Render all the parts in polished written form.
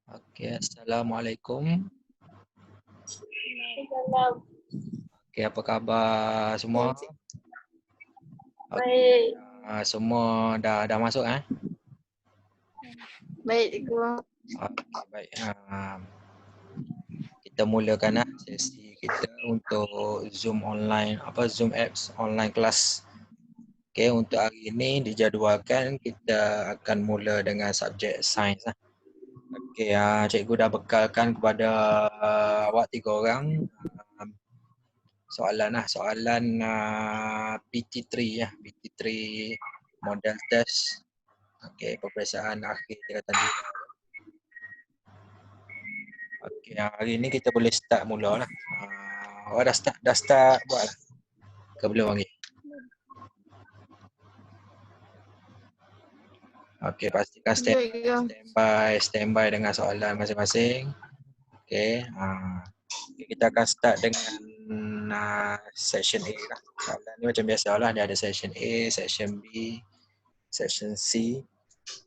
Okey, Assalamualaikum. Okey, apa khabar semua? Baik, Semua dah masuk baik cikgu. Okey, baik. Kita mulakan sesi kita untuk Zoom online, Zoom apps online kelas. Okey, untuk hari ini dijadualkan kita akan mula dengan subjek sains Okey, cikgu dah bekalkan kepada awak 3 orang soalan PT3 PT3 model test. Okey, peperiksaan akhir tingkatan 2. Okey, hari ni kita boleh start mula lah. Awak dah start buat lah? Ke belum lagi? Okey, pastikan standby dengan soalan masing-masing. Okey, kita akan start dengan section A lah. Soalan ni macam biasalah, dia ada section A, section B, section C.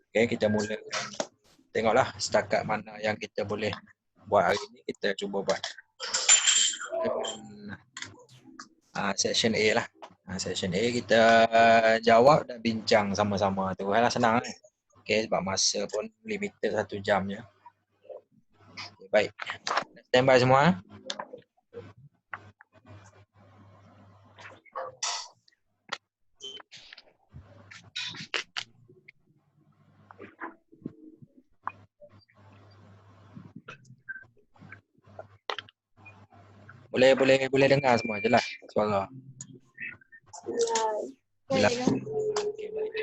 Okey, kita mulakan. Tengoklah setakat mana yang kita boleh buat hari ni, kita cuba buat. Section A lah. Section A kita jawab dan bincang sama-sama tu. Senang Okey, sebab masa pun limited 1 jam je. Okay, baik. Standby semua. Boleh dengar semua jelas suara. Jelas. Okey, baik.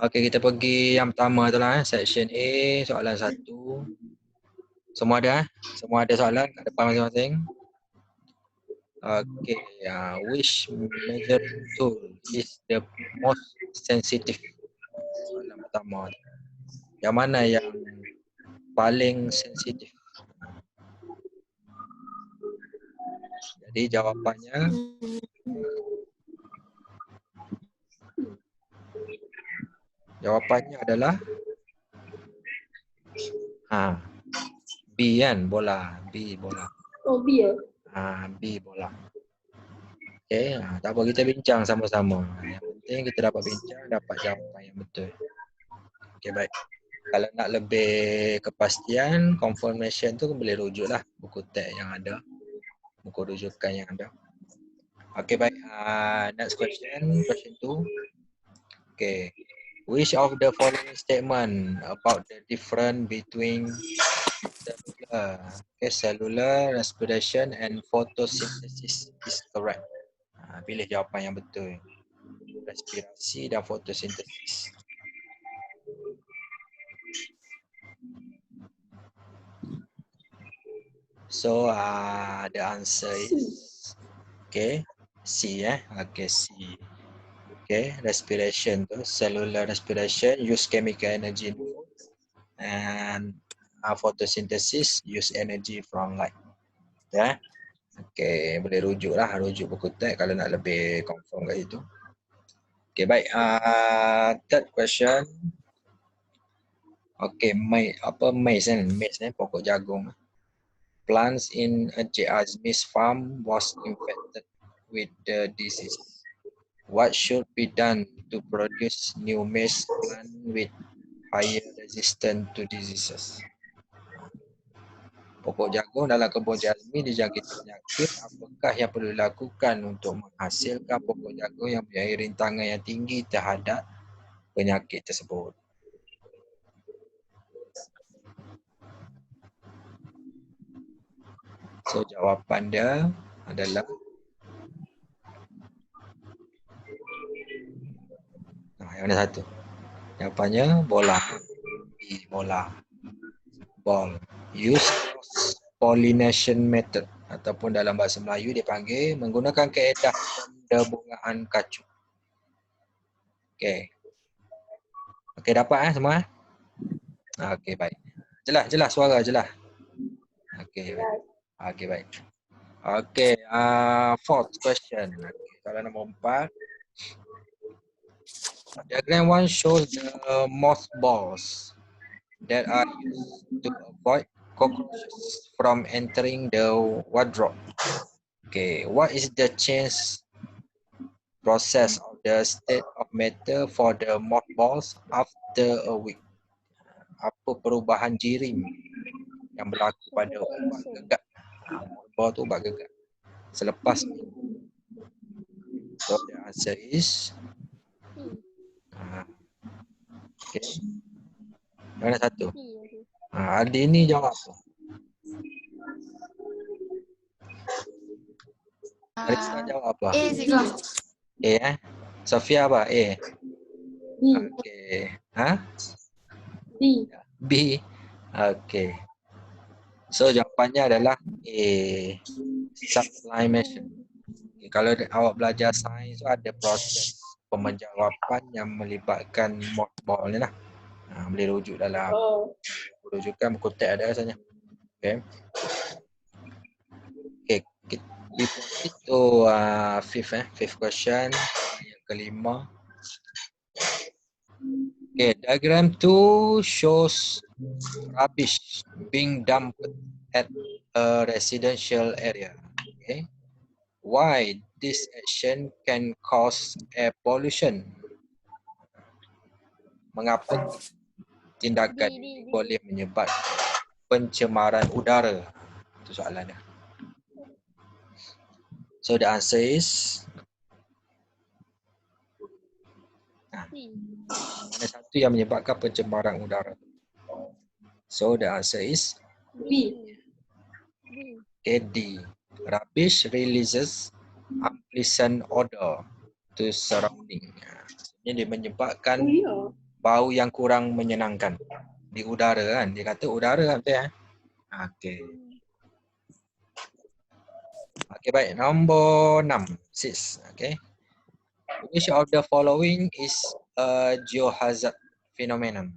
Okey, kita pergi yang pertama tu lah section A, soalan 1. Semua ada Semua ada soalan kat depan masing-masing. Okey, which measuring tool is the most sensitive? Soalan pertama. Yang mana yang paling sensitif? Jadi jawapannya adalah B kan, bola. B bola. Oh, B ya? B bola. Okey, tak apa, kita bincang sama-sama. Yang penting kita dapat bincang, dapat jawapan yang betul. Okey, baik. Kalau nak lebih kepastian, confirmation tu boleh rujuklah buku teks yang ada. Buku rujukan yang ada. Okey, baik. Next question 2. Okay. Which of the following statement about the difference between cellular respiration and photosynthesis is correct? Pilih jawapan yang betul. Respirasi dan fotosintesis. So the answer is C Okay, C. Okay, respiration tu, cellular respiration use chemical energy and photosynthesis use energy from light. Okay, boleh rujuk buku teks kalau nak lebih confirm kat situ. Okay, baik. Third question. Okay, maize pokok jagung. Plants in a Jasmine farm was infected with the disease. What should be done to produce new maize plant with higher resistance to diseases? Pokok jagung dalam kebun jasmin dijangkiti penyakit. Apakah yang perlu dilakukan untuk menghasilkan pokok jagung yang mempunyai rintangan yang tinggi terhadap penyakit tersebut? So jawapan dia adalah yang mana satu? Jawapannya bola. Bola. Ball. Use pollination method ataupun dalam bahasa Melayu dipanggil menggunakan kaedah pembungaan kacuk. Okey. Okey, dapat semua? Okey, baik. Jelas suara jelas. Okey, baik. Okey, baik. Okey, fourth question. Soalan nombor 4. Diagram 1 shows the mothballs that are used to avoid cockroaches from entering the wardrobe. Okay, what is the change process of the state of matter for the mothballs after a week? Apa perubahan jirim yang berlaku pada ubat gegak? Mothball tu ubat gegak. Selepas minggu. So the answer is okay. Mana satu? Adi ni jawab apa? Arista jawab apa? A juga. A Sofia apa? A. B. Okay. Ha? B. B. Okay. So jawapannya adalah A. Sublimation. Okay, kalau awak belajar sains tu ada proses pemenjawatan yang melibatkan mothball ni lah. Boleh rujuk dalam rujukan buku teks ada rasanya. Okay. Okay. We proceed to fifth question. Yang kelima. Okay, diagram 2 shows rubbish being dumped at a residential area. Okay. Why this action can cause air pollution? Mengapa tindakan ini boleh menyebabkan pencemaran udara? Itu soalannya. So the answer is mana satu yang menyebabkan pencemaran udara? So the answer is B. D. Rubbish releases unpleasant odor to surrounding. Ini dia menyebabkan bau yang kurang menyenangkan di udara kan. Dia kata udara kan betul ya? Okey. Okey baik, nombor 6, 6. Okey. Which of the following is a geohazard phenomenon?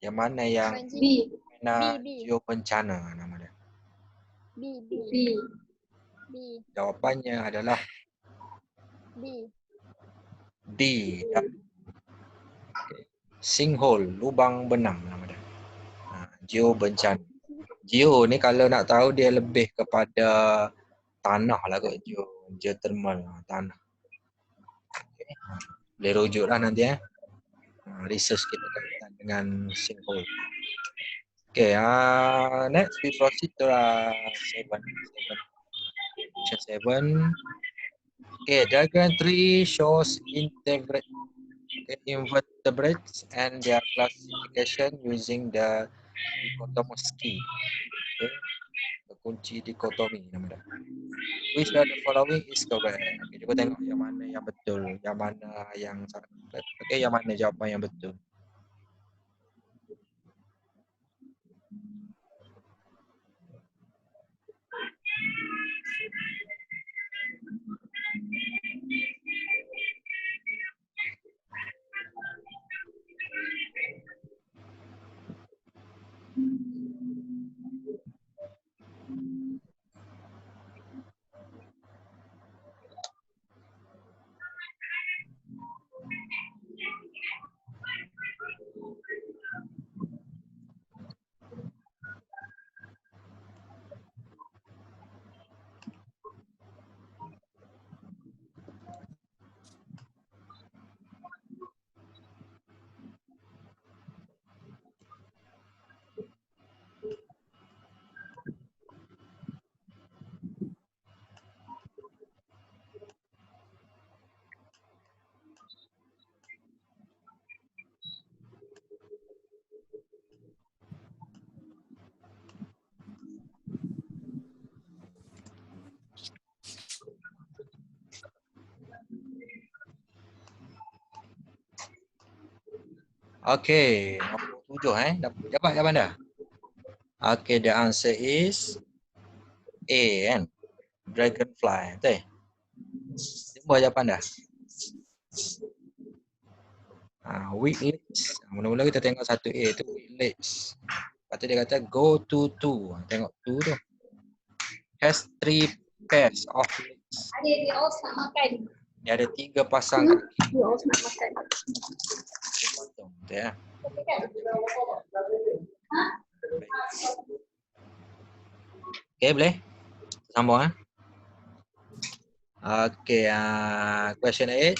Yang mana yang B. fenomena B. geobencana nama dia? B. Jawapannya adalah B. D. Okay. Sinkhole, lubang benam nama dia. Geobencana. Geo ni kalau nak tahu dia lebih kepada tanah lah kot. Geothermal tanah. Okay. Boleh rujuk lah nanti research kita kaitan dengan sinkhole. Okay, next we proceed to 7. Question 7. Okay, diagram 3 shows invertebrates and their classification using the dichotomosky. Okay. Kunci dikotomi nama dia. Which of the following is correct? Okay, cuba tengok yang mana yang betul, yang mana yang salah. Okay, yang mana jawapan yang betul. Okay, nombor 7 dapat jawapan dah? Okay, the answer is A kan? Dragonfly. Betul? Semua jawapan dah? Weak legs. Mula-mula kita tengok satu A tu weak legs. Lepas tu dia kata go to 2. Tengok 2 tu. Has 3 pairs of legs. Ada dia otak makan. Dia ada 3 pasang kaki. Dua orang nak makan. Dia potong. Betul ya? Okay, boleh? Sambung ah. Okay, question 8.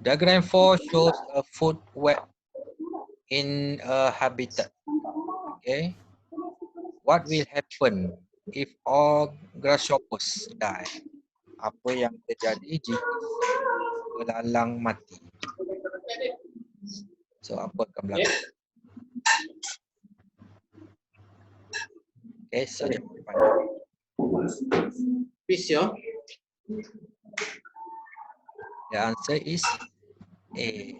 Diagram 4 shows a food web in a habitat. Okay. What will happen if all grasshoppers die? Apa yang terjadi jika belalang mati? So, apa akan berlaku? Okay, so jawapan. Fish, ya. The answer is A.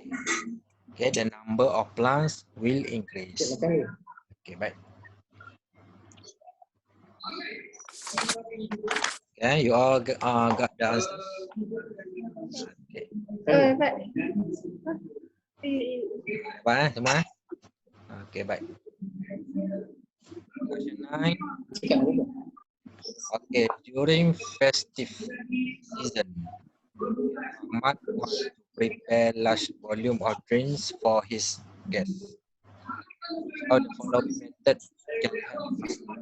Okay, the number of plants will increase. Okay, baik. Okay, you all got the answer. Okay. Pak. Baik, semua. Okay, baik. Question 9. Okay, during festive season, Ahmad wants to prepare large volume of drinks for his guests. How the following method can help us to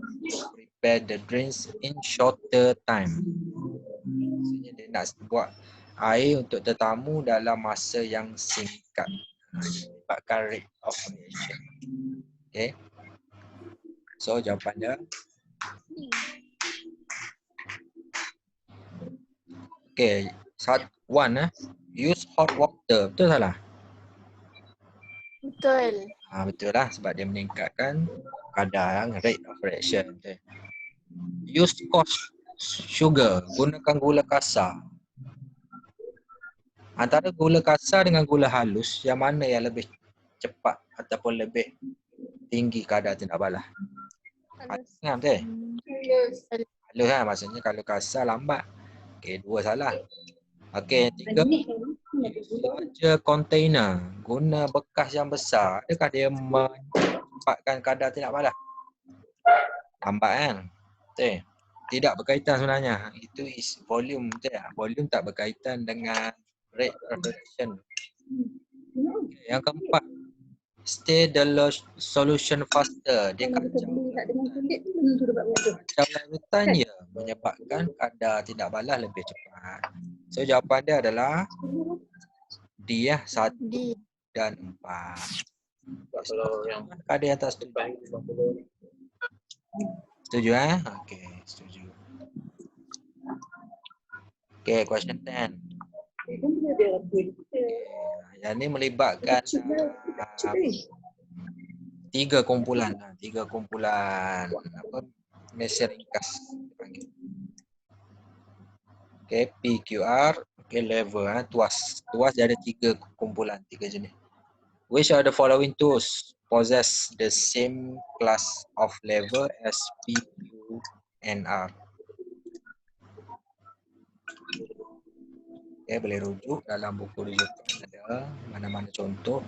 prepare the drinks in shorter time? Maksudnya dia nak buat air untuk tetamu dalam masa yang singkat. Menyebabkan rate of reaction. Okay. So jawapannya okay, one use hot water. Betul salah? Betul. Betul lah sebab dia meningkatkan kadar rate of reaction. Okay. Use coarse sugar. Gunakan gula kasar. Antara gula kasar dengan gula halus, yang mana yang lebih cepat ataupun lebih tinggi kadar tindak balah? Halus. Ingat betul? Halus. Halus kan, maksudnya kalau kasar lambat. Okay, 2 salah. Okay, 3. Larger container. Guna bekas yang besar. Adakah dia menyebabkan kadar tindak balah? Lambat kan? Betul. Tidak berkaitan sebenarnya. Itu is volume. Betul tak? Volume tak berkaitan dengan rate of reaction. Okay, yang keempat. Stir the solution faster. Dia kacau larutan ya menyebabkan kadar tindak balah lebih cepat. So jawapan dia adalah D ya, 1 D. dan 4. Kalau yang Ada yang tak setuju? Setuju Okey, setuju. Okey, question 10. Yang ni melibatkan 3 kumpulan. 3 kumpulan apa? Malaysia ringkas dipanggil. Okay, PQR, okay, level, tuas. Tuas dia ada 3 kumpulan, 3 jenis. Which of the following tools possess the same class of level as P, Q, and R? Okay, boleh rujuk dalam buku rujukan ada mana-mana contoh.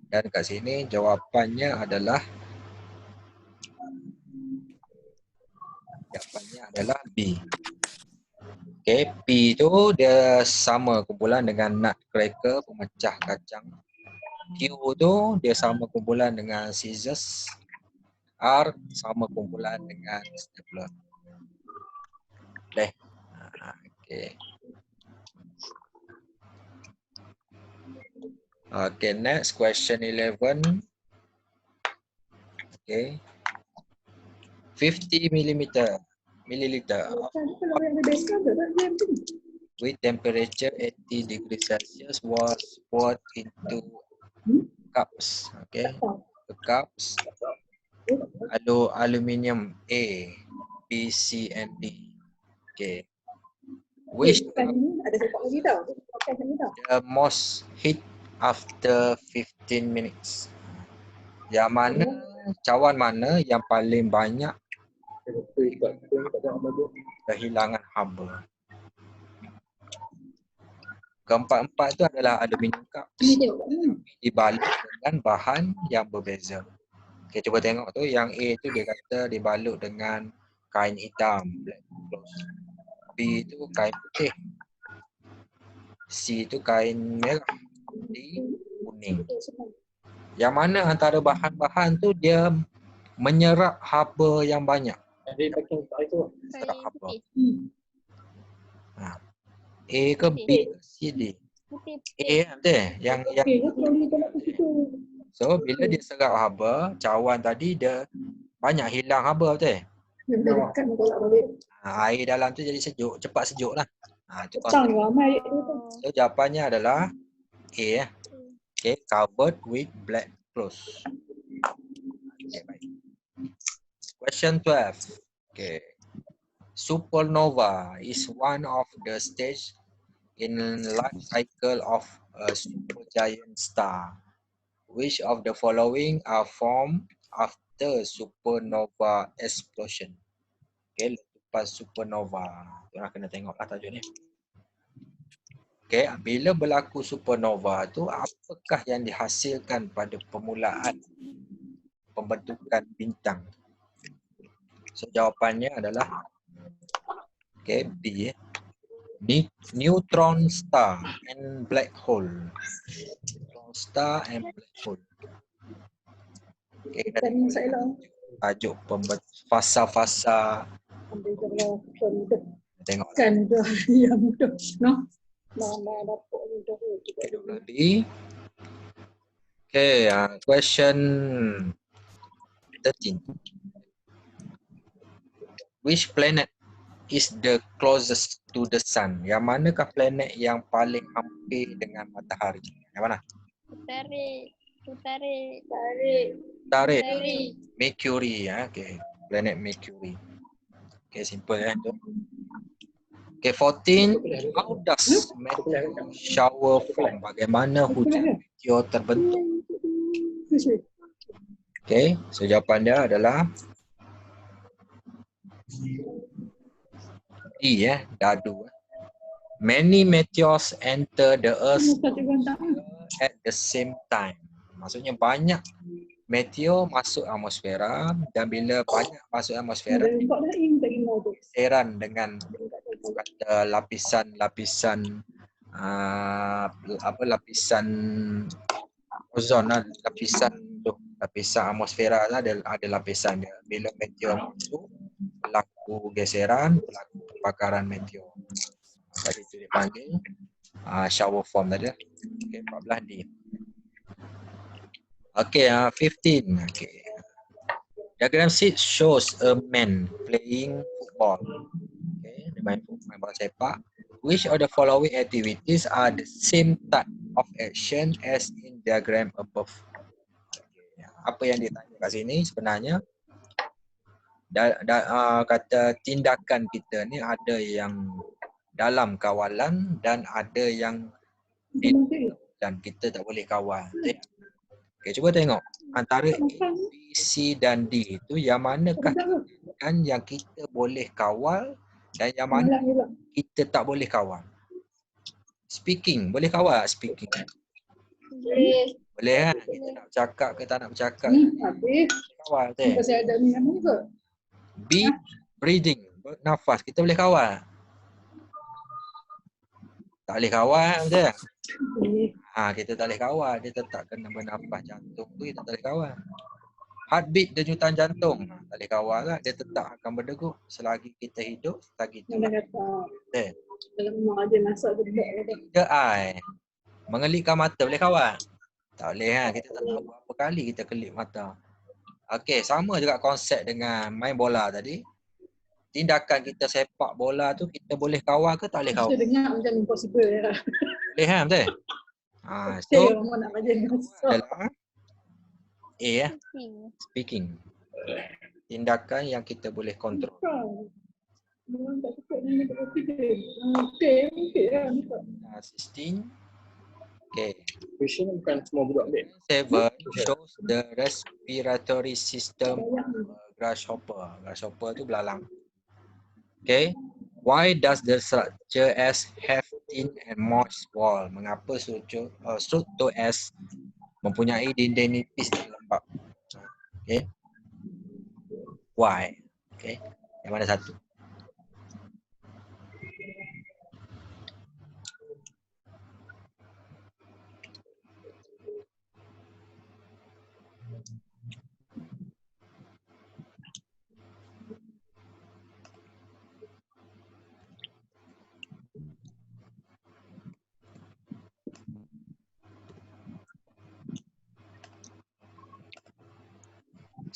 Dan kat sini jawapannya adalah B. Okay, P tu dia sama kumpulan dengan nutcracker, pemecah kacang. Q tu dia sama kumpulan dengan scissors. R sama kumpulan dengan stapler. Boleh? Okay. Okay, next question 11. Okay. 50 milliliter of with temperature 80 degrees Celsius was poured into cups. Okay, the cups. Aluminium A, B, C, and D. Okay. Which the most heat after 15 minutes? Yang mana, cawan mana yang paling banyak kehilangan haba? Keempat-empat itu adalah aluminium cup dibalut dengan bahan yang berbeza. Okay, cuba tengok tu, yang A tu dia kata dibalut dengan kain hitam, black cloth. B itu kain putih. C itu kain merah. D kuning. Yang mana antara bahan-bahan tu dia menyerap haba yang banyak. Jadi packing tak itu. Serap Kain haba. putih. A ke B ke C, D? Putih. A betul. Yang so bila dia serap haba, cawan tadi dia banyak hilang haba betul. Air dalam tu jadi sejuk, cepat sejuk lah. Itu konsep. So jawapannya adalah A. Okay, covered with black cloth. Okay, baik. Question 12. Okay. Supernova is one of the stage in life cycle of a supergiant star. Which of the following are formed after supernova explosion? Okay, letupan supernova. Korang kena tengoklah tajuk ni. Okay, bila berlaku supernova tu, apakah yang dihasilkan pada permulaan pembentukan bintang? So jawapannya adalah okay, B. Neutron star and black hole. Neutron star and black hole. Okay, tajuk fasa-fasa. Tengok. B. Okay, question 13. Which planet is the closest to the sun? Yang manakah planet yang paling hampir dengan matahari? Yang mana? Utari. Mercury. Okay, planet Mercury. Okay, simple tu. Okay, 14. How does meteor shower form? Bagaimana hujan meteor terbentuk? Okay, so jawapan dia adalah D, dadu. Many meteors enter the earth at the same time. Maksudnya banyak meteor masuk atmosfera, dan bila banyak masuk atmosfera, geseran dengan kata lapisan lapisan ozon lah, lapisan atmosfera lah, ada lapisan dia. Bila meteor masuk, berlaku geseran, berlaku kebakaran meteor. Tadi itu dipanggil shower form tadi. Okay, 14 D. Okay, 15. Okay. Diagram 6 shows a man playing football. Okay, dia main bola sepak. Which of the following activities are the same type of action as in diagram above? Okay. Apa yang ditanya kat sini sebenarnya kata tindakan kita ni ada yang dalam kawalan dan ada yang dan kita tak boleh kawal. Okay, cuba tengok antara A, B, C dan D itu yang manakah tindakan yang kita boleh kawal dan yang mana kita tak boleh kawal. Speaking, boleh kawal tak speaking? Boleh kan? Kita nak bercakap ke tak nak bercakap. Kawal tu. B, breathing, bernafas, kita boleh kawal. Tak boleh kawal betul? Kita tak boleh kawal, dia tetap kena bernafas. Jantung tu kita tak boleh kawal. Heartbeat, denyutan jantung, tak boleh kawal lah, dia tetap akan berdegup selagi kita hidup, selagi itu. Betul? Tiga eye, mengelipkan mata, boleh kawal? Tak boleh kan, kita tak tahu berapa kali kita kelip mata. Okey, sama juga konsep dengan main bola tadi. Tindakan kita sepak bola tu kita boleh kawal ke tak boleh kawal? Kita dengar macam impossible ya. Boleh kan, betul? So adalah A, speaking. Tindakan yang kita boleh kontrol. Memang tak cukup ni tak okey lah. 16. Okay. Question ni bukan semua budak ambil. 7 shows the respiratory system of a grasshopper. Grasshopper tu belalang. Okay. Why does the structure S have thin and moist wall? Mengapa struktur S mempunyai dinding nipis dan lembap? Okay. Why? Okay. Yang mana satu?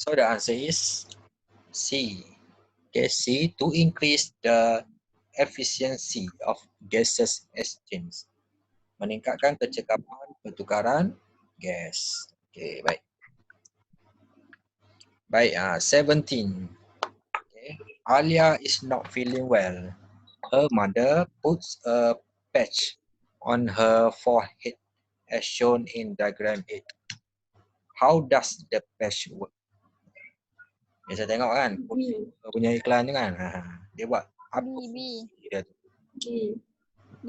So the answer is C. Okay, C, to increase the efficiency of gases exchange. Meningkatkan kecekapan pertukaran gas. Okay, baik. Baik, 17. Okay. Alia is not feeling well. Her mother puts a patch on her forehead as shown in diagram 8. How does the patch work? Biasa tengok kan, punya iklan tu kan. Dia buat apa B. fungsi dia tu? B.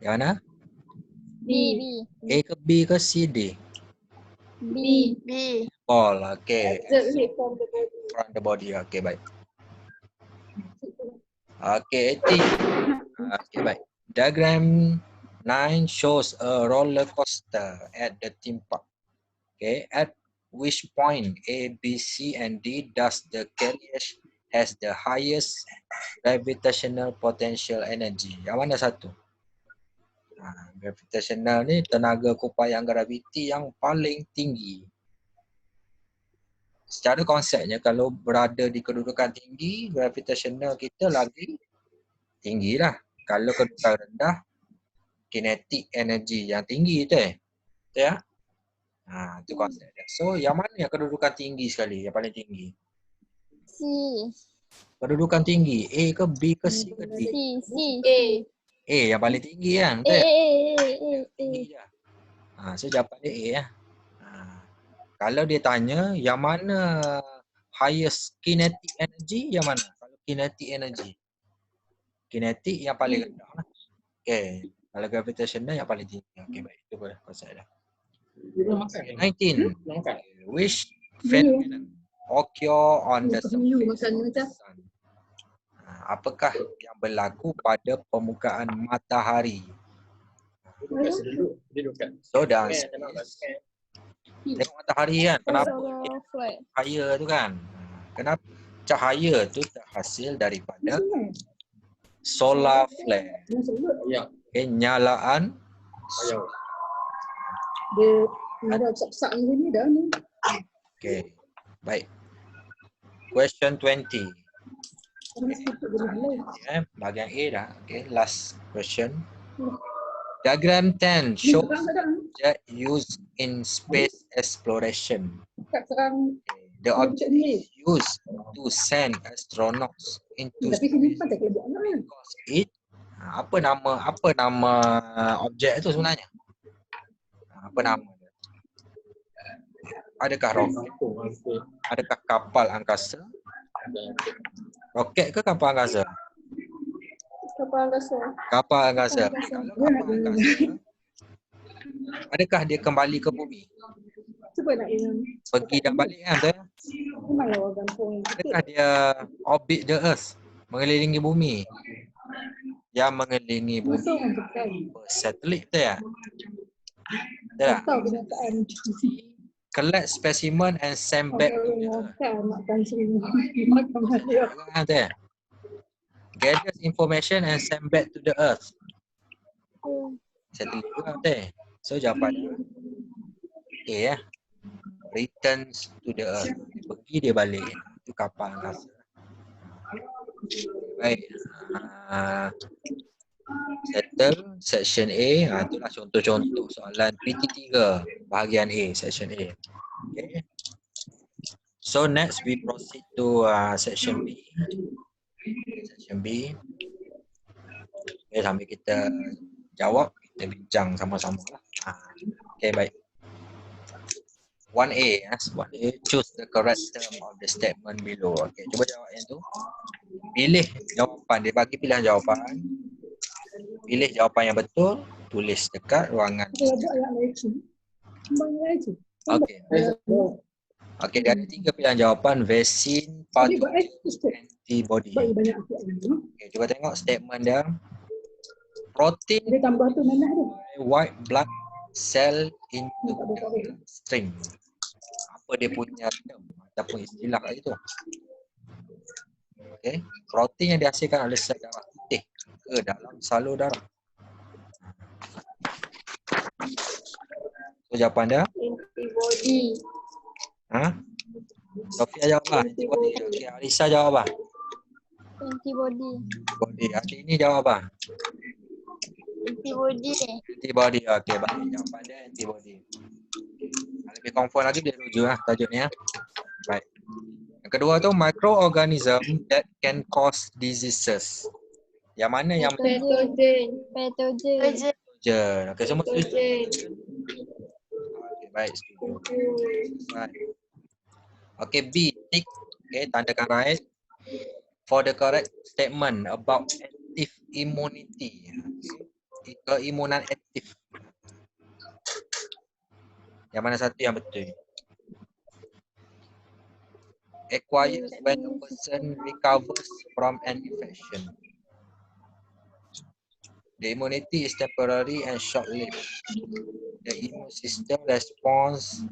Yang mana? B. A ke B ke C, D? B. B. Ball, okay. Exit from the body. From the body, okay, baik. Okay, 18. Okay, baik. Diagram 9 shows a roller coaster at the theme park. Okay, at which point A, B, C, and D does the carriage has the highest gravitational potential energy? Yang mana satu? Gravitational ni tenaga kupayaan graviti yang paling tinggi. Secara konsepnya kalau berada di kedudukan tinggi, gravitational kita lagi tinggi lah. Kalau kedudukan rendah, kinetic energy yang tinggi tu betul ya? Itu konsep dia. So yang mana yang kedudukan tinggi sekali, yang paling tinggi? C. Kedudukan tinggi, A ke B ke C ke D? C. A. A yang paling tinggi kan? A. Betul ya? A. Tinggi je. So jawapan dia A ya. Kalau dia tanya yang mana highest kinetic energy, yang mana? Kalau kinetic energy, kinetik yang paling rendah lah. Okay. Kalau gravitational yang paling tinggi. Okay, baik. Itu boleh konsep dah. Dia belum makan. 19. Makan. Which phenomenon occur on the You surface makan of the macam. sun? Apakah yang berlaku pada permukaan matahari? Dia duduk kat. So the answer is, tengok matahari kan, kenapa Solar flare. cahaya tu kan? Kenapa cahaya tu terhasil daripada solar flare? Ya. Okay, nyalaan Ayam. Dia ada sak-sak ni dah ni. Okay, baik. Question 20. Bahagian A dah. Okay, last question. Diagram 10 shows object used in space exploration. Kat serang The object is used to send astronauts into tapi sini space pun tak boleh buat anak. because it apa nama objek tu sebenarnya? Apa nama dia? Adakah roket? Adakah kapal angkasa? Roket ke kapal angkasa? Kapal angkasa. Kapal angkasa. Kalau kapal angkasa, adakah dia kembali ke bumi? Cuba nak yang Pergi dan balik kan tu? memanglah orang kampung. Adakah dia orbit the earth? Mengelilingi bumi? Yang mengelilingi bumi Masuk orang tekan. satelit betul ya? Betul tak? Tahu kenyataan. Collect specimen and send back to the Orang earth. makan makan sini. Makan dia. Kan betul ya? Gathers information and send back to the earth. Satelit juga betul ya? So jawapan A ya. Returns to the earth. Dia pergi dia balik. Itu kapal angkasa. Baik. Settle section A. Itulah contoh-contoh soalan PT3 bahagian A, section A. Okay. So next we proceed to section B. Section B. Okay, sambil kita jawab, kita bincang sama-sama lah. Okay, baik. 1A, 1A, choose the correct term of the statement below. Okay, cuba jawab yang tu. Pilih jawapan, dia bagi pilihan jawapan. Pilih jawapan yang betul, tulis dekat ruangan. Kalau buat yang lagi. Kembang lagi. Okay. Okay, dia ada 3 pilihan jawapan. Vaksin, Tapi buat pathogen, antibody. bagi banyak asyik lagi. Okay, cuba tengok statement dia. Protein Dia tambah tu nanah tu. white blood cell into the string. Apa dia punya term ataupun istilah kat situ. Okay. Protein yang dihasilkan oleh sel darah putih ke dalam salur darah. So jawapan dia Antibody. Sofia jawab apa? Antibody. Okey, Arisa jawab apa? Antibody. Antibody. Ini jawab apa? Antibody. Antibody. Okey, baik. Jawapan dia antibody. Lebih confirm lagi dia rujuk lah tajuknya. Baik. Yang kedua tu microorganism that can cause diseases. Yang mana yang Patogen. Patogen. pathogen? Okey, semua setuju. Patogen. Okey, baik, setuju. Baik. Okey, B, tick. Okey, tandakan right. For the correct statement about active immunity. Okay. Keimunan aktif. Yang mana satu yang betul? Acquires when a person recovers from an infection. The immunity is temporary and short-lived. The immune system responds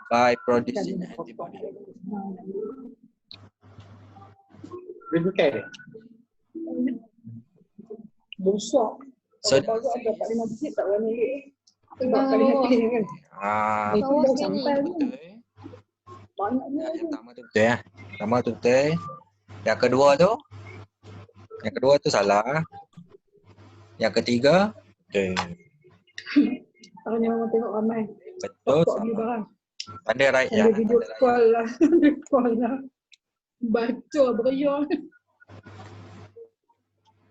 by producing antibody. Dia bukan dia. Besar. So, Kalau baru ada 4-5 biji tak warna ni. Sebab kali hati ni kan. Itu Bawah dah sini. sampai ni. betul. Banyaknya Yang tu. pertama tu betul ya. Pertama tu betul. Yang kedua tu salah. Yang ketiga betul. Hanya orang tengok ramai. Betul Pokok beli salah. barang. Tanda right ya. Ada video Tanda right. call lah. Video call lah. Baca beriak.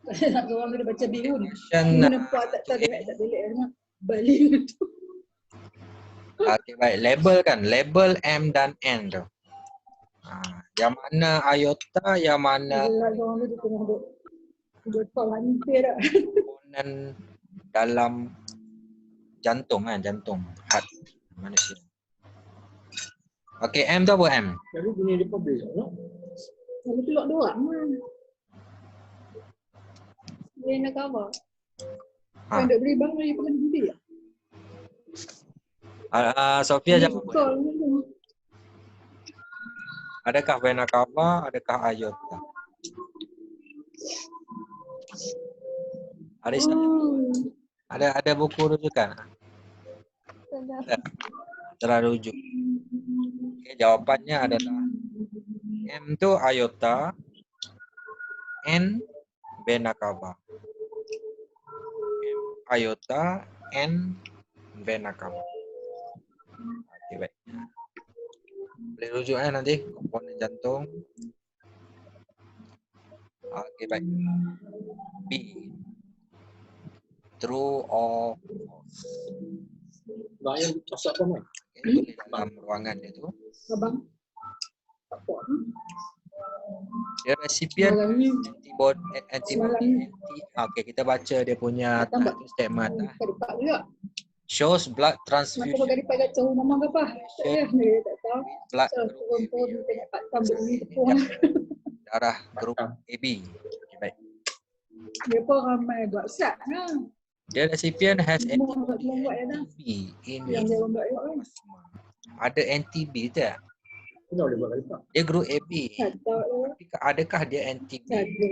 Saya nak seorang kena baca bihun. Question Bihun nampak tak tahu dia tak belik kan. Balik tu. okay, baik. Label kan. Label M dan N tu. Yang mana iota, yang mana Ada seorang tu tengah duk. Dia call hampir tak. komponen dalam jantung kan, jantung heart manusia. Okey, M tu apa M? Jadi bunyi dia publish. No? Lalu keluar dua orang. Dia nak cover. Kan duk beli barang lagi pakai beli. Sofia jawab apa? Call ni tu. Adakah vena cava, adakah iota? Arisa, ada buku rujukan? Sedap. Terrujuk. Okay, jawapannya adalah M tu iota, N vena cava. M iota, N vena cava. Okay, baik. Boleh rujuk nanti komponen jantung. Okay, baik. B. True or false? Bayang pasal apa ni? Okay, tulis dalam ruangan dia tu. Abang. Tak apa. The recipient Semalam ni. antibody. Okay, kita baca dia punya Tambah. statement. Kadipak juga. Shows blood Masa transfusion pakai kadipak kat jauh mama ke apa? Tak ada. Dia tak tahu. blood So, turun-turun dia tengok Pak Tam beli tepung. darah grup AB. Okay, baik. Dia pun ramai buat sat. The recipient has Semua orang buat ya dah. anti-B in Yang its dia orang buat kan. plasma. Ada anti-B tak? Kenapa dia buat kali tak? Dia grup AB. Tak tahu. Tapi adakah dia anti-B? Tak ada.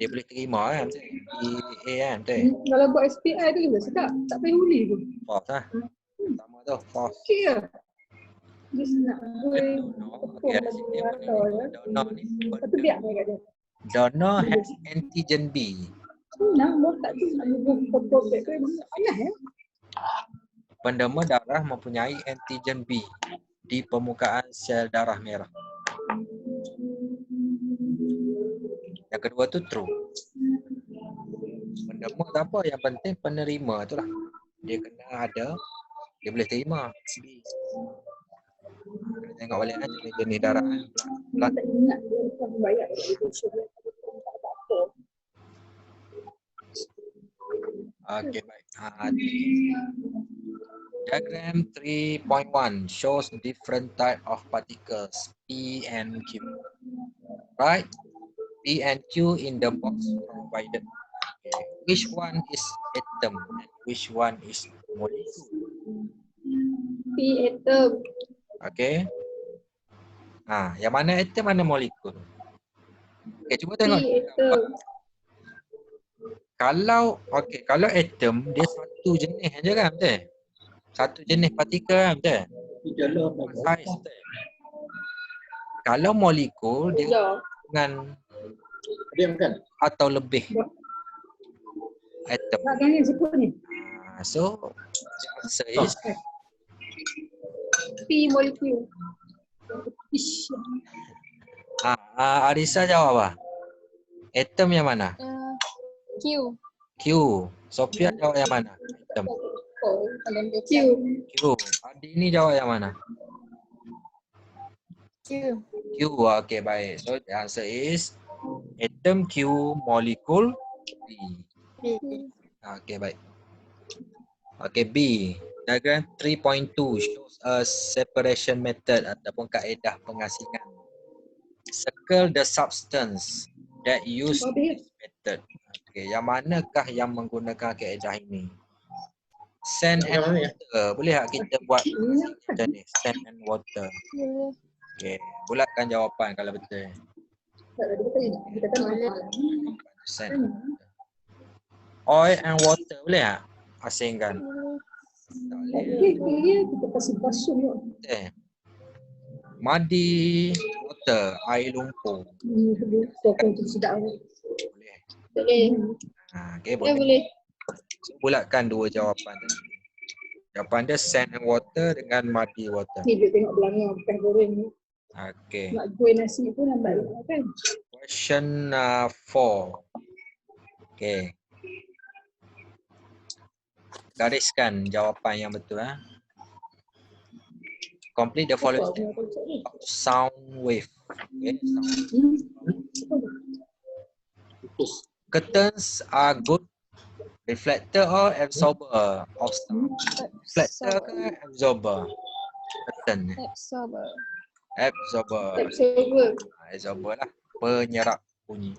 Dia boleh terima kan? A kan? Betul? Kalau buat SPI tu juga sedap. Tak payah huli tu. False lah. Pertama tu false. Okey lah. Dia senang. Okay, recipient donor ni. Lepas tu biar kat dia. Donor has antigen B. Senang. Buat tak tu. Nak buat back tu. Panas ya. Penderma darah mempunyai antigen B di permukaan sel darah merah. Yang kedua tu true. Penderma tak apa, yang penting penerima tu lah. Dia kena ada, dia boleh terima. Kena tengok balik kan jenis darah. Blood. Tak ingat dia bukan bayar. Tak apa. Okay, baik. Diagram 3.1 shows different type of particles P and Q. Right? P and Q in the box provided. Okay. Which one is atom and which one is molecule? P atom. Okay. Yang mana atom, mana molekul? Okay, cuba P tengok. atom. Kalau atom dia satu jenis aja kan, betul? Satu jenis partikel kan, betul? Gejala apa? Saiz betul. Kalau molekul dia Ya. dengan Dia makan. atau lebih atom. Tak kan sebut ni. So the answer is P molecule. Ish. Arisa jawab apa? Atom yang mana? Q. Q. Sophia jawab yang mana? Atom. Oh, kalau dia Q. Q. Adi ni jawab yang mana? Q. Q. Okay, baik. So the answer is atom Q, molecule B. B. Okay, baik. Okay, B. Diagram 3.2 shows a separation method ataupun kaedah pengasingan. Circle the substance that use this method. Okay, yang manakah yang menggunakan kaedah ini? Sand and Yang mana ya? water. Boleh tak kita buat macam ni? Sand and water. Boleh. Okay, bulatkan jawapan kalau betul. tak ada betul ni. Kita kan malam. Sand and water. Oil and water boleh tak? Asingkan. Boleh. Tak boleh. Okey, kita kasih basuh ni. Betul. Muddy water, air lumpur. Pokok tu sedap. Boleh. Boleh. Okay, Ya boleh. boleh. So, bulatkan dua jawapan tadi. Jawapan dia sand and water dengan muddy water. Ni dia tengok belanga bukan goreng ni. Okay. Nak goreng nasi pun lambat kan. Question 4. Okay. Gariskan jawapan yang betul. Complete the following statement of sound wave. Okay. Putus. Curtains are good reflector or absorber of sound. Reflector ke absorber? Curtain. Absorber. Absorber. Absorber. Absorber lah. Penyerap bunyi.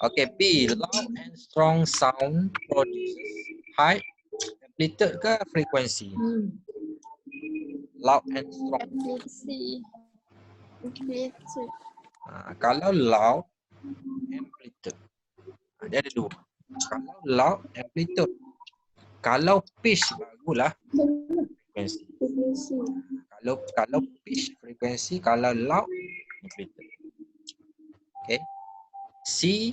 Okay, B. Loud and strong sound produces high amplitude ke frekuensi? Loud and strong. Amplitude. Kalau loud, amplitude. Dia ada dua. Kalau loud, amplitude. Kalau pitch, bagulah frekuensi. Kalau pitch, frekuensi. Kalau loud, amplitude. Okay. C.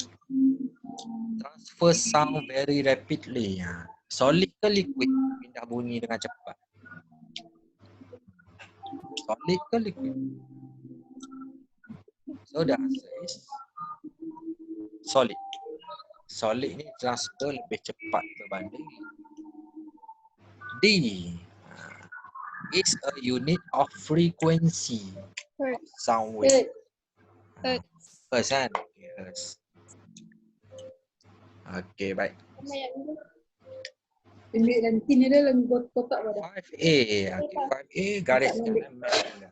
Transfer sound very rapidly. Solid ke liquid pindah bunyi dengan cepat? Solid ke liquid? So the answer is solid. Solid ni transfer lebih cepat berbanding D. Is a unit of frequency of sound wave. Hertz. Hertz kan? Yes. Okay, baik. Ambil nanti ni dia dalam kotak pada. 5A. Okay, 5A gariskan.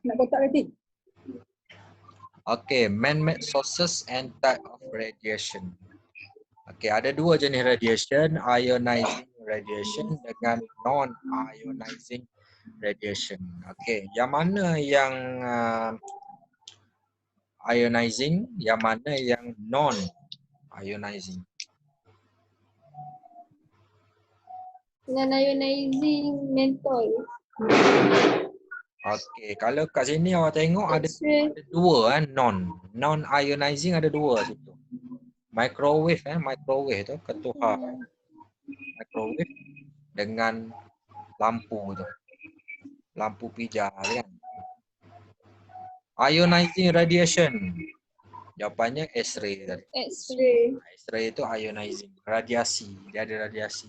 Nak kotak nanti. Okay, man-made sources and type of radiation. Okay, ada dua jenis radiation, ionizing radiation dengan non-ionizing radiation. Okay, yang mana yang ionizing, yang mana yang non-ionizing? Non-ionizing menthol. Okay, kalau kat sini awak tengok ada X-ray. dua kan, non-ionizing ada dua situ. Microwave microwave tu ketuhar. Microwave dengan lampu tu. Lampu pijar kan. Ionizing radiation. Jawapannya X-ray tadi. X-ray. X-ray itu ionizing, radiasi, dia ada radiasi.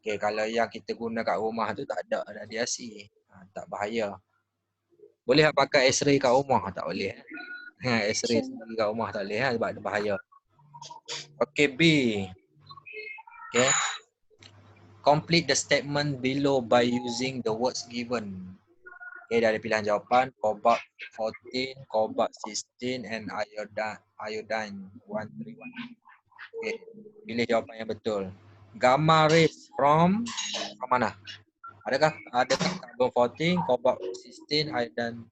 Okay, kalau yang kita guna kat rumah tu tak ada radiasi. Tak bahaya. Boleh tak pakai X-ray kat rumah? Tak boleh. X-ray sendiri kat rumah tak boleh sebab ada bahaya. Okay, B. Okay. Complete the statement below by using the words given. Okay, dah ada pilihan jawapan. Cobalt 14, cobalt 16 and iodine 131. Okay, pilih jawapan yang betul. Gamma rays from mana? Adakah carbon 14, cobalt 16, iodine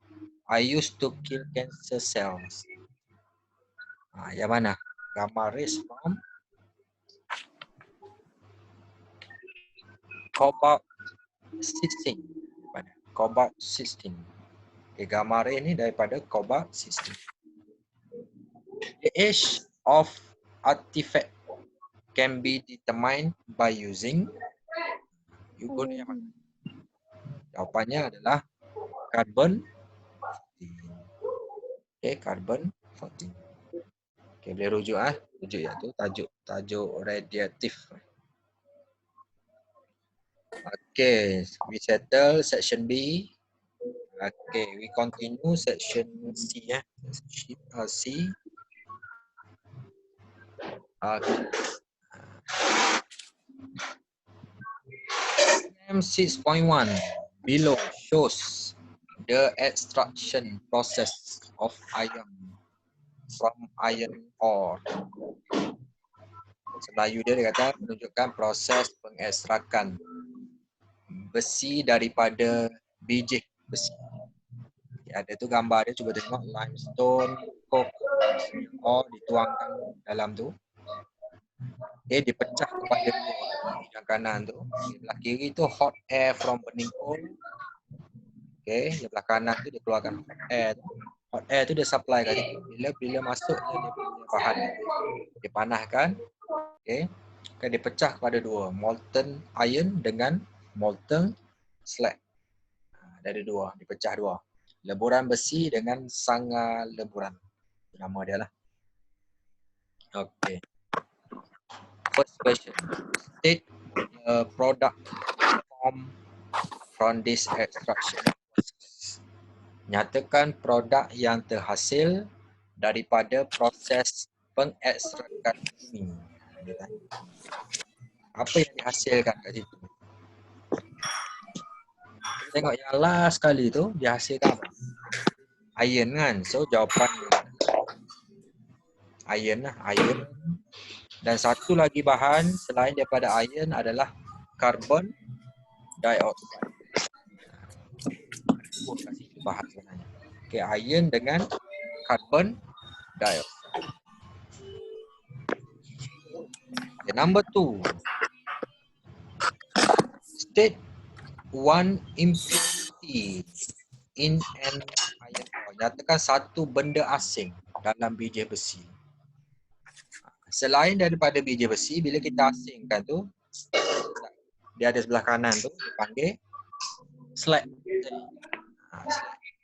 I used to kill cancer cells? Yang mana? Gamma rays from cobalt 16. Mana? cobalt 16. Okay, gamma ray ni daripada cobalt 16. The age of artifact can be determined by using, you guna yang mana? Jawapannya adalah carbon 14. Okay, carbon 14. Okay, boleh rujuk rujuk yang tu tajuk radiatif. Okay, we settle section B. Okay, we continue section C C. Okay. Exam 6.1 below shows the extraction process of iron from iron ore. Melayu dia kata menunjukkan proses pengekstrakan besi daripada biji besi. Ada tu gambar dia, cuba tengok limestone, coke, ore dituangkan dalam tu. Okay, dipecah kepada dua yang kanan tu. Sebelah kiri tu hot air from burning coal. Okay, sebelah kanan tu dia keluarkan hot air tu. Hot air tu dia supply kat situ. Bila masuk dia punya bahan dia panahkan. Okay, dia pecah kepada dua, molten iron dengan molten slag. Dari dua, dipecah dua. Leburan besi dengan sanga leburan. Nama dia lah. Okay. First question. State a product from this extraction process. Nyatakan produk yang terhasil daripada proses pengekstrakan ini. Apa yang dihasilkan kat situ? Kita tengok yang last kali tu dihasilkan apa? Iron kan. So jawapan iron lah. Iron. Dan satu lagi bahan selain daripada iron adalah carbon dioxide. Kasih itu bahan sebenarnya. Okay, iron dengan carbon dioxide. Okay, number 2. State one impurity in an iron ore. Nyatakan satu benda asing dalam biji besi. Selain daripada biji besi, bila kita asingkan tu, dia ada sebelah kanan tu, dipanggil slag.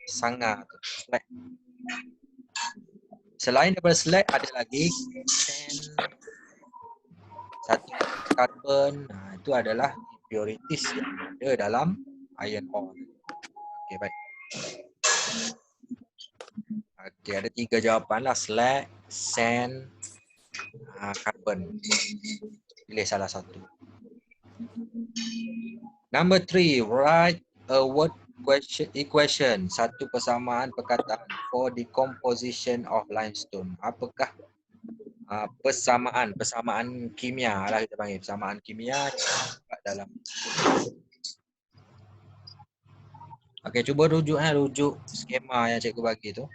Sanga tu, slag. Selain daripada slag, ada lagi satu karbon. Itu adalah impurities yang ada dalam iron ore. Okey, baik. Okey, ada 3 jawapan lah. Slag, sand, carbon. Pilih salah satu. Number 3, write a word equation. Satu persamaan perkataan for decomposition of limestone. Apakah persamaan kimia lah kita panggil. Persamaan kimia dalam. Okey, cuba rujuk skema yang cikgu bagi tu.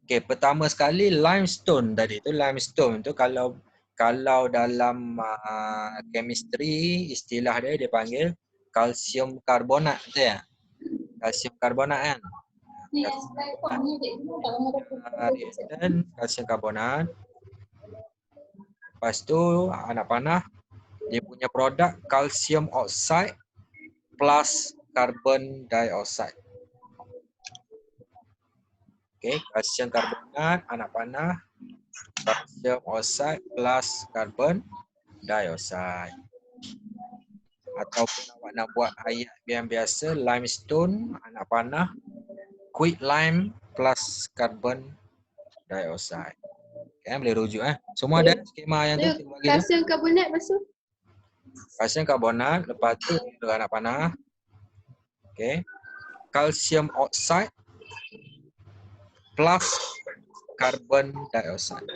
Okey, pertama sekali limestone tadi tu. Limestone tu kalau dalam chemistry istilah dia panggil kalsium karbonat, betul ya? Kalsium karbonat kan? Dan kalsium karbonat. Lepas tu anak panah dia punya produk kalsium oxide plus carbon dioxide. Okey, kalsium karbonat, anak panah, kalsium oxide plus carbon dioxide. Ataupun awak nak buat ayat yang biasa, limestone, anak panah, quick lime plus carbon dioxide. Okay, boleh rujuk Semua ada skema yang tu bagi tu. Kalsium karbonat masuk. Kalsium karbonat, lepas tu anak panah. Okey. Kalsium oxide plus carbon dioxide.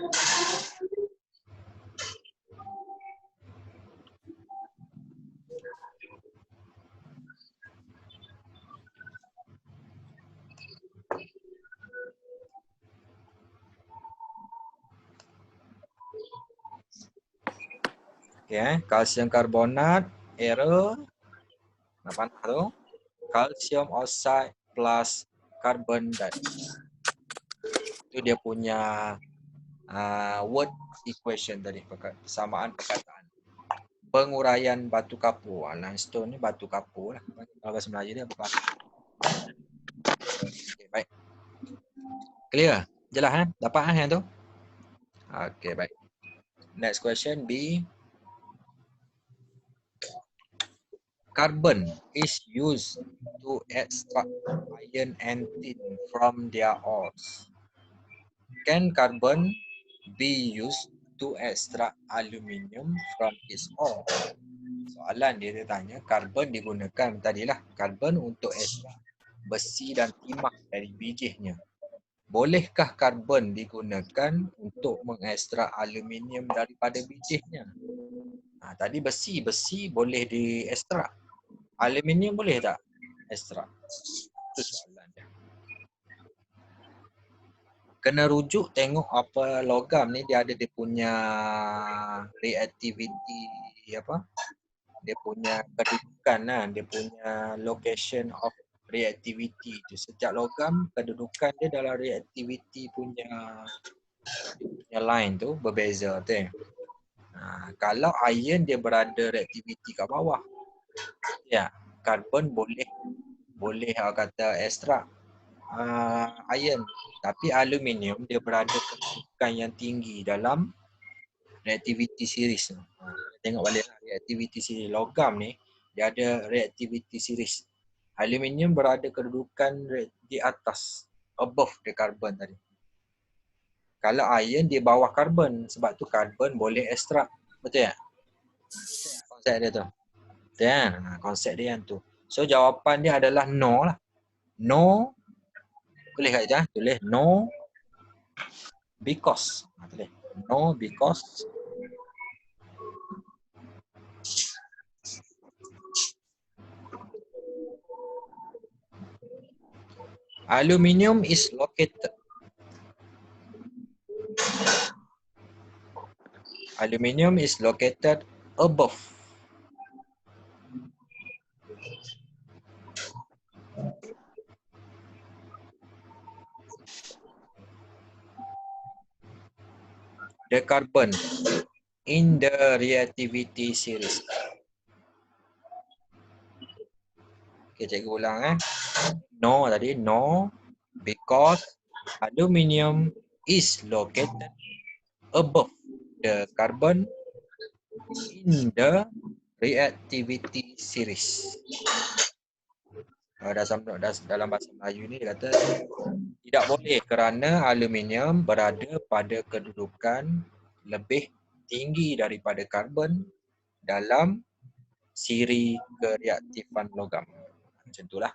Okey, kalsium karbonat, error. Apa tu? calcium oxide plus carbon dioxide. Itu dia punya word equation tadi, persamaan perkataan. Penguraian batu kapur. Limestone ni batu kapur lah. Kalau bahasa Melayu dia batu. Okay, baik. Clear? Jelas Dapat yang tu? Okay, baik. Next question B. Carbon is used to extract iron and tin from their ores. Can carbon be used to extract aluminium from its ore? Soalan dia tanya, karbon digunakan tadilah, karbon untuk ekstrak besi dan timah dari bijihnya. Bolehkah karbon digunakan untuk mengekstrak aluminium daripada bijihnya? Tadi besi boleh diekstrak. Aluminium boleh tak ekstrak? Itu soalan dia. Kena rujuk tengok apa logam ni dia ada dia punya reactivity apa? Dia punya kedudukan dia punya location of reactivity tu. Setiap logam kedudukan dia dalam reactivity punya line tu berbeza tu. Kalau iron dia berada reactivity kat bawah. Ya, karbon boleh kata ekstrak iron, tapi aluminium dia berada kedudukan yang tinggi dalam reactivity series. Tengok balik reactivity series logam ni dia ada reactivity series. Aluminium berada kedudukan di atas, above the carbon tadi. Kalau iron dia bawah karbon, sebab tu karbon boleh ekstrak. Betul tak? Konsep dia tu. Betul kan? Konsep dia yang tu. So jawapan dia adalah no lah. No. Boleh kat je? Tulis no because. Tulis no because aluminium is located. Aluminium is located above the carbon in the reactivity series. Okay, cikgu ulang No tadi, no because aluminium is located above the carbon in the reactivity series. Dalam bahasa Melayu ni dia kata tidak boleh kerana aluminium berada pada kedudukan lebih tinggi daripada karbon dalam siri kereaktifan logam. Macam itulah.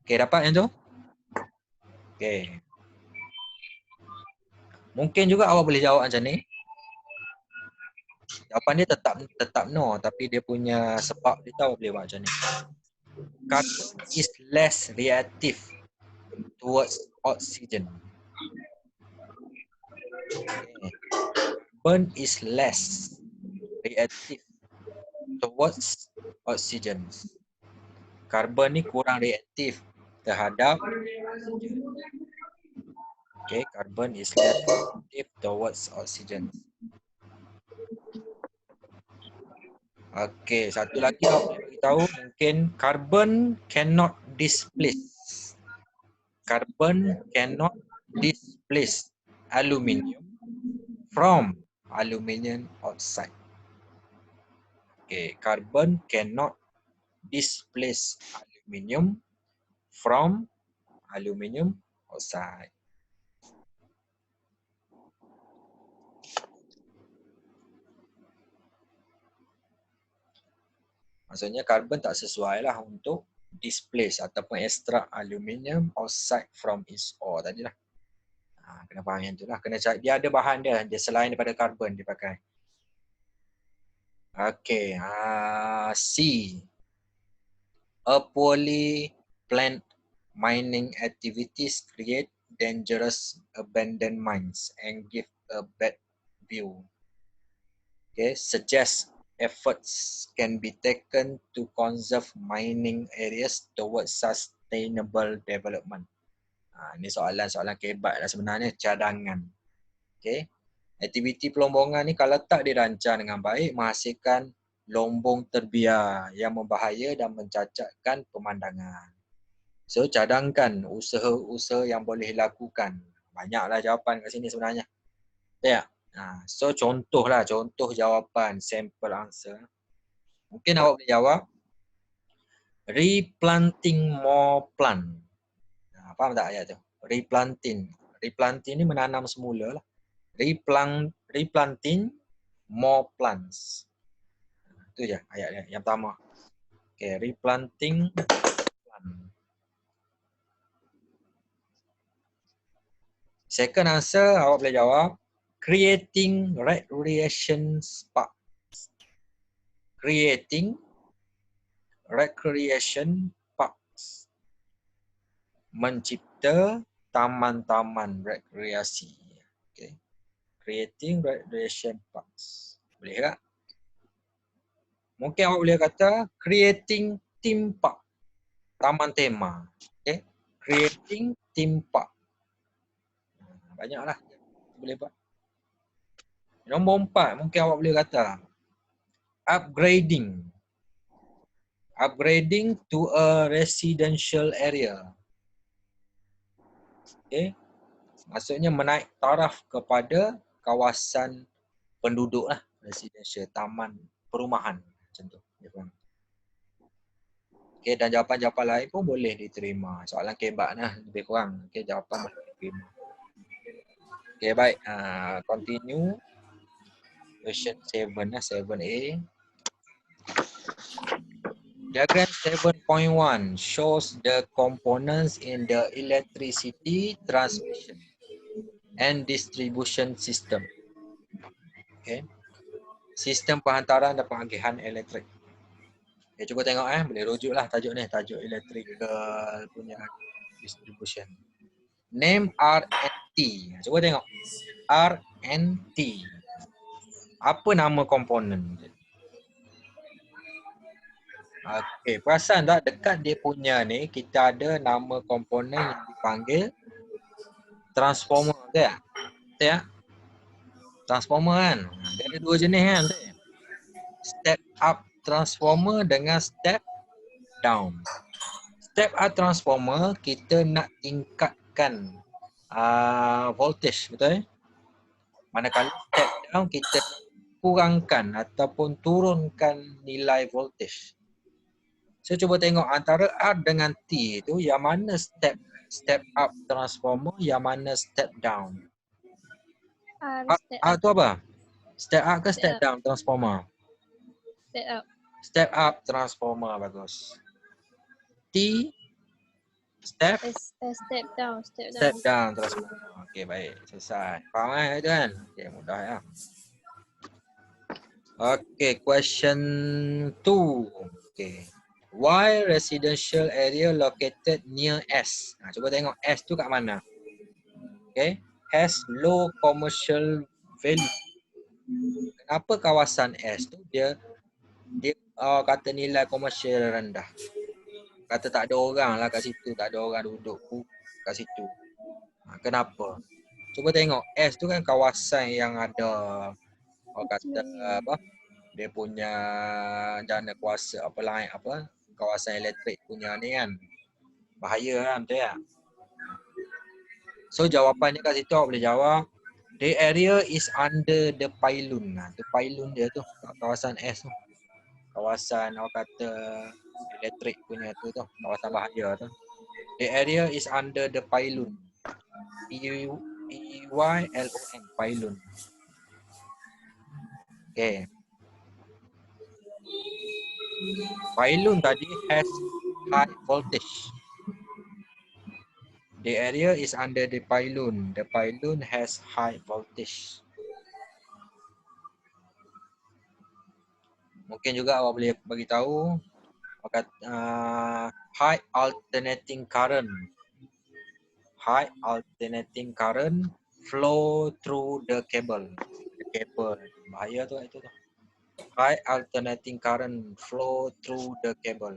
Okey, dapat yang tu? Okey. Mungkin juga awak boleh jawab macam ni. Jawapan dia tetap no, tapi dia punya sebab dia tahu boleh buat macam ni. Carbon is less reactive towards oxygen. Okay. Carbon is less reactive towards oxygen. Karbon ni kurang reaktif terhadap oksigen. Okay, carbon is less reactive towards oxygen. Okay, satu lagi awak boleh beritahu mungkin carbon cannot displace. Carbon cannot displace aluminium from aluminium oxide. Okay, carbon cannot displace aluminium from aluminium oxide. Maksudnya karbon tak sesuai lah untuk displace ataupun ekstrak aluminium oxide from its ore tadi lah. Kena faham yang tu lah. Kena cari, dia ada bahan dia selain daripada karbon dia pakai. Okay, C. A poorly planned mining activities create dangerous abandoned mines and give a bad view. Okay, suggest efforts can be taken to conserve mining areas towards sustainable development. Ini soalan-soalan kebat lah sebenarnya, cadangan. Okay. Aktiviti pelombongan ni kalau tak dirancang dengan baik menghasilkan lombong terbiar yang membahaya dan mencacatkan pemandangan. So cadangkan usaha-usaha yang boleh dilakukan. Banyaklah jawapan kat sini sebenarnya. Ya. So contoh jawapan, sample answer. Mungkin awak boleh jawab replanting more plant. Faham tak ayat tu? Replanting. Replanting ni menanam semula lah. Replanting more plants. Itu je ayat dia yang pertama. Okay, replanting plant. Second answer awak boleh jawab creating recreation parks. Creating recreation parks. Mencipta taman-taman rekreasi. Okay. Creating recreation parks. Boleh tak? Mungkin awak boleh kata creating theme park. Taman tema. Okay. Creating theme park. Banyaklah. Boleh buat. Nombor 4, mungkin awak boleh kata upgrading. Upgrading to a residential area. Okay. Maksudnya menaik taraf kepada kawasan penduduk lah. Residential, taman, perumahan. Macam tu. Okay, dan jawapan-jawapan lain pun boleh diterima. Soalan kebat lah, lebih kurang. Okay, jawapan boleh diterima. Okay, baik. Continue. Question 7 lah, 7A. Diagram 7.1 shows the components in the electricity transmission and distribution system. Okay. Sistem penghantaran dan pengagihan elektrik. Okay, cuba tengok boleh rujuk lah tajuk ni, tajuk electrical punya distribution. Name RNT. Cuba tengok. RNT. Apa nama komponen? Okey, perasan tak dekat dia punya ni kita ada nama komponen yang dipanggil transformer, betul tak? Betul tak? Transformer kan? Dia ada dua jenis kan? Step up transformer dengan step down. Step up transformer kita nak tingkatkan voltage, betul? Manakala step down kita kurangkan ataupun turunkan nilai voltage. So cuba tengok antara R dengan T tu yang mana step up transformer, yang mana step down. R tu apa? Step up ke step down transformer? Step up. Step up transformer, bagus. T step Step down. Step down transformer. Okey, baik. Selesai. Faham itu kan? Okey, mudah ya. Okey, question 2. Okey. Why residential area located near S? Cuba tengok S tu kat mana? Okay. Has low commercial value. Kenapa kawasan S tu dia kata nilai komersial rendah? Kata tak ada orang lah kat situ, tak ada orang duduk kat situ. Kenapa? Cuba tengok S tu kan kawasan yang ada orang kata apa? Dia punya jana kuasa kawasan elektrik punya ni kan. Bahaya kan, betul tak? So jawapannya kat situ awak boleh jawab the area is under the pylon. Tu pylon dia tu, kawasan S tu. Kawasan awak kata elektrik punya tu, kawasan bahaya tu. The area is under the pylon. P-Y-L-O-N, pylon. Okay. Pylon tadi has high voltage. The area is under the pylon. The pylon has high voltage. Mungkin juga awak boleh bagi tahu high alternating current. High alternating current flow through the cable. The cable. Bahaya tu itu tu. high alternating current flow through the cable.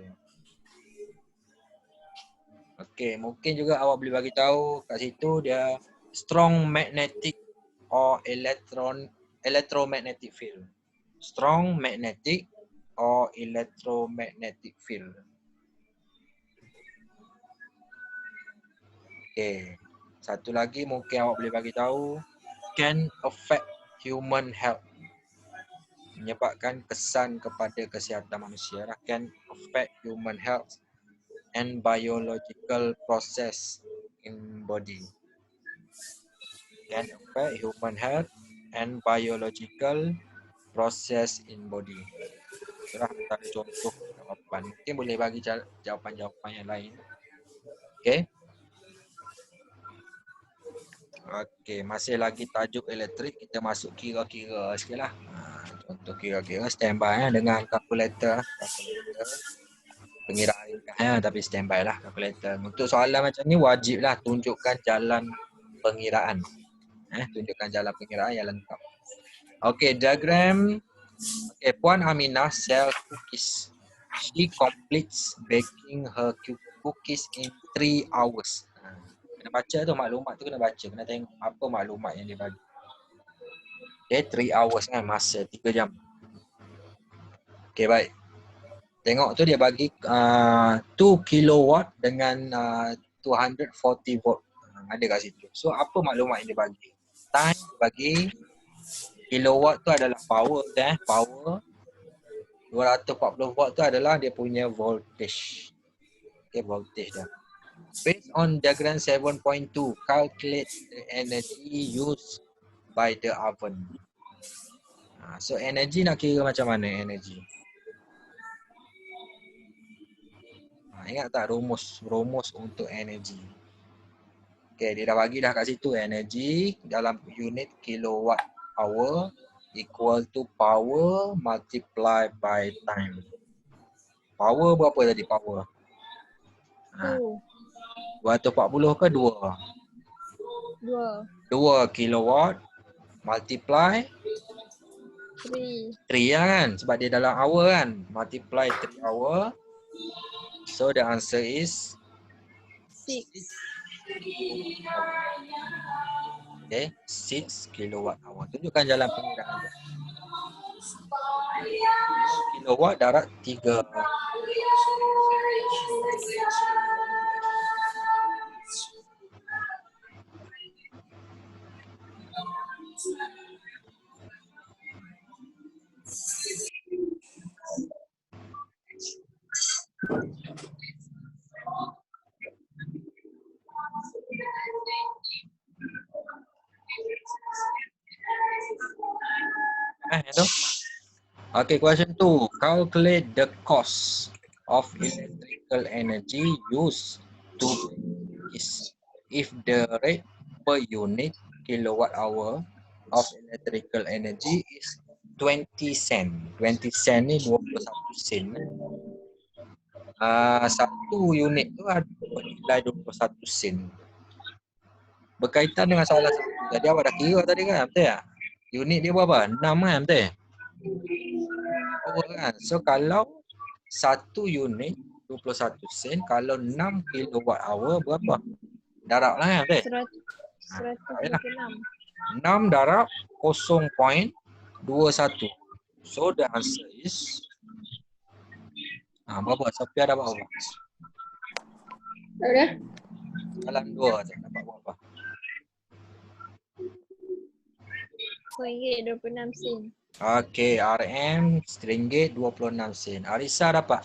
Okey, mungkin juga awak boleh bagi tahu kat situ dia strong magnetic or electromagnetic field. Strong magnetic or electromagnetic field. Okey. Satu lagi mungkin awak boleh bagi tahu can affect human health. Menyebabkan kesan kepada kesihatan manusia lah. Can affect human health and biological process in body. Can affect human health and biological process in body. Itulah antara contoh jawapan. Mungkin boleh bagi jawapan-jawapan yang lain. Okey. Okey, masih lagi tajuk elektrik, kita masuk kira-kira sikitlah. Contoh kira-kira standby dengan kalkulator. Pengiraan ringkas tapi standby lah kalkulator. Untuk soalan macam ni wajiblah tunjukkan jalan pengiraan. Tunjukkan jalan pengiraan yang lengkap. Okey, diagram. Okey, Puan Aminah sell cookies. She completes baking her cookies in 3 hours. Kena baca tu, maklumat tu kena baca. Kena tengok apa maklumat yang dia bagi. Okay, 3 hours kan, masa 3 jam. Okay, baik. Tengok tu dia bagi 2 kilowatt dengan 240 volt. Ada kat situ. So, apa maklumat yang dia bagi? Time dia bagi kilowatt tu adalah power. Power. 240 volt tu adalah dia punya voltage. Okay, voltage dah. Based on diagram 7.2, calculate the energy used by the oven. So energy nak kira macam mana energy? Ingat tak rumus untuk energy? Okay, dia dah bagi dah kat situ energy dalam unit kilowatt hour equal to power multiply by time. Power berapa tadi power? 240 ke 2? 2 kilowatt multiply 3 lah kan, sebab dia dalam hour kan, multiply 3 hour. So the answer is 6. Okay, 6 kilowatt hour. Tunjukkan jalan pengiraan dia. Kilowatt darab 3. Hello. Okay, question 2. Calculate the cost of electrical energy used to is if the rate per unit kilowatt hour of electrical energy is 20 cent. 20 cent ni 21 sen. Satu unit tu ada bernilai 21 sen. Berkaitan dengan soalan satu. Jadi awak dah kira tadi kan, betul tak? Unit dia berapa? 6 kan, betul? Kan? So kalau satu unit 21 sen, kalau 6 kilowatt hour berapa? Darab lah kan, betul? 126. 6 darab 0.21. So the answer is berapa? Sophia dapat berapa? Ada? Dalam 2 je dapat berapa? RM26. Okey, RM RM26. Arisa dapat